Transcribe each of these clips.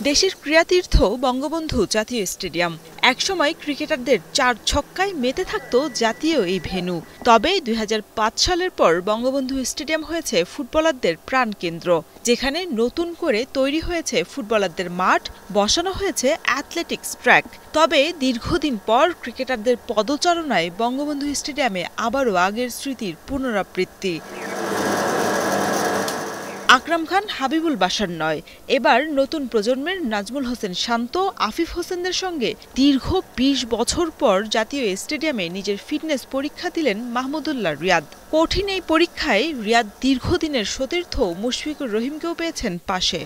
দেশের ক্রীড়াতীর্থ বঙ্গবন্ধু জাতীয় স্টেডিয়াম একসময় ক্রিকেটারদের ৪ ছক্কায় মেতে থাকত জাতীয় এই ভেন্যু। তবে ২০০৫ সালের পর বঙ্গবন্ধু স্টেডিয়াম হয়েছে ফুটবলারদের প্রাণকেন্দ্র, যেখানে নতুন করে তৈরি হয়েছে ফুটবলারদের মাঠ, বসানো হয়েছে অ্যাথলেটিক্স ট্র্যাক। তবে দীর্ঘদিন পর ক্রিকেটারদের পদচারণায় বঙ্গবন্ধু স্টেডিয়ামে আবারও আগের স্মৃতির পুনরাবৃত্তি। আকরাম খান, হাবিবুল বাশার নয়, এবার নতুন প্রজন্মের নাজমুল হোসেন শান্ত, আফিফ হোসেনদের সঙ্গে দীর্ঘ ২০ বছর পর জাতীয় স্টেডিয়ামে নিজের ফিটনেস পরীক্ষা দিলেন মাহমুদুল্লাহ রিয়াদ। কঠিন এই পরীক্ষায় রিয়াদ দীর্ঘদিনের সতীর্থ মুশফিকুর রহিমকেও পেয়েছেন পাশে।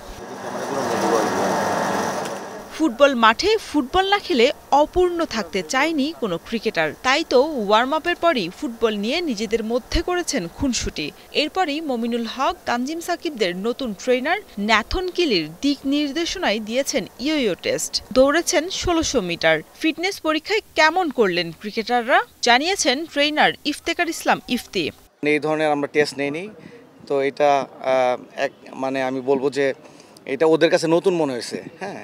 ফুটবল মাঠে ফুটবল না খেলে অপূর্ণ থাকতে চায়নি কোনো ক্রিকেটার। তাই তো ওয়ার্ম আপের পরই ফুটবল নিয়ে নিজেদের মধ্যে করেছেন খুনসুটি। এরপরই মমিনুল হক, তানজিম সাকিবদের নতুন ট্রেনার ন্যাথন কিলির দিক নির্দেশনায় দিয়েছেন ইয়ো টেস্ট। দৌড়েছেন ১৬০০ মিটার। ফিটনেস পরীক্ষায় কেমন করলেন ক্রিকেটাররা, জানিয়েছেন ট্রেনার ইফতেখার ইসলাম ইফতি। এই ধরনের আমরা টেস্ট নেইনি, তো এটা মানে আমি বলবো যে এটা ওদের কাছে নতুন মনে হয়েছে। হ্যাঁ,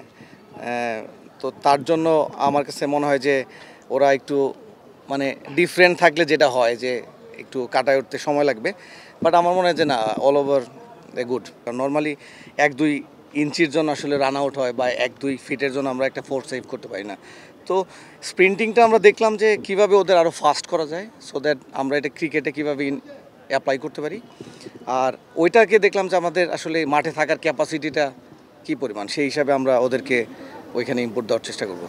তো তার জন্য আমার কাছে মনে হয় যে ওরা একটু মানে ডিফারেন্ট থাকলে যেটা হয় যে একটু কাটায় উঠতে সময় লাগবে, বাট আমার মনে হয় যে না, অল ওভার গুড। কারণ নর্মালি ১-২ ইঞ্চির জন্য আসলে রান আউট হয়, বা ১-২ ফিটের জন্য আমরা একটা 4 সেভ করতে পারি না। তো স্প্রিন্টিংটা আমরা দেখলাম যে কিভাবে ওদের আরও ফাস্ট করা যায়, সো দ্যাট আমরা এটা ক্রিকেটে কীভাবে অ্যাপ্লাই করতে পারি। আর ওইটাকে দেখলাম যে আমাদের আসলে মাঠে থাকার ক্যাপাসিটিটা কী পরিমাণ, সেই হিসাবে আমরা ওদেরকে ওইখানে ইনপুট দেওয়ার চেষ্টা করব।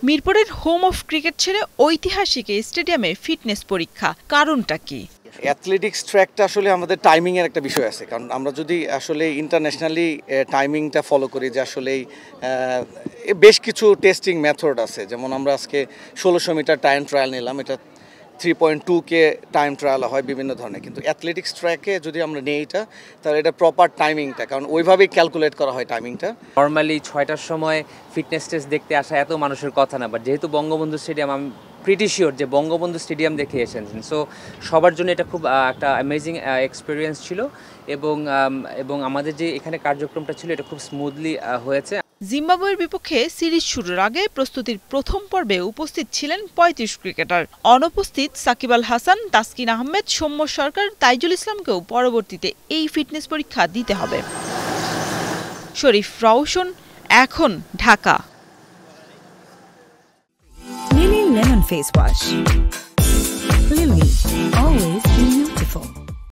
মিরপুরের হোম অফ ক্রিকেট ছেড়ে ঐতিহাসিক এই স্টেডিয়ামে ফিটনেস পরীক্ষা, কারণটা কি? অ্যাথলেটিক্স ট্র্যাকটা আসলে আমাদের টাইমিংয়ের একটা বিষয় আছে, কারণ আমরা যদি আসলে ইন্টারন্যাশনালি টাইমিংটা ফলো করি, যে আসলে বেশ কিছু টেস্টিং মেথড আছে। যেমন আমরা আজকে ১৬০০ মিটার টাইম ট্রায়াল নিলাম, এটা 3.2K টাইম ট্রায়াল হয় বিভিন্ন ধরনের, কিন্তু অ্যাথলেটিক্স ট্র্যাকে যদি আমরা নিই এটা, তাহলে এটা প্রপার টাইমিংটা, কারণ ওইভাবেই ক্যালকুলেট করা হয় টাইমিংটা। নর্মালি ৬টার সময় ফিটনেস টেস্ট দেখতে আসা এত মানুষের কথা না, বাট যেহেতু বঙ্গবন্ধু স্টেডিয়াম, আমি প্রিটি শিওর যে বঙ্গবন্ধু স্টেডিয়াম দেখে এসেছেন, সো সবার জন্য এটা খুব একটা অ্যামেজিং এক্সপিরিয়েন্স ছিল, এবং আমাদের যে এখানে কার্যক্রমটা ছিল এটা খুব স্মুথলি হয়েছে। জিম্বাবুয়ের বিপক্ষে সিরিজ শুরুর আগে প্রস্তুতির প্রথম পর্বে উপস্থিত ছিলেন ৩৫ ক্রিকেটার। অনুপস্থিত সাকিব আল হাসান, তাসকিন আহমেদ, সৌম্য সরকার, তাইজুল ইসলামকেও পরবর্তীতে এই ফিটনেস পরীক্ষা দিতে হবে। শরীফ রওশন, এখন, Dhaka. Lily Lemon Face Wash. Lily, always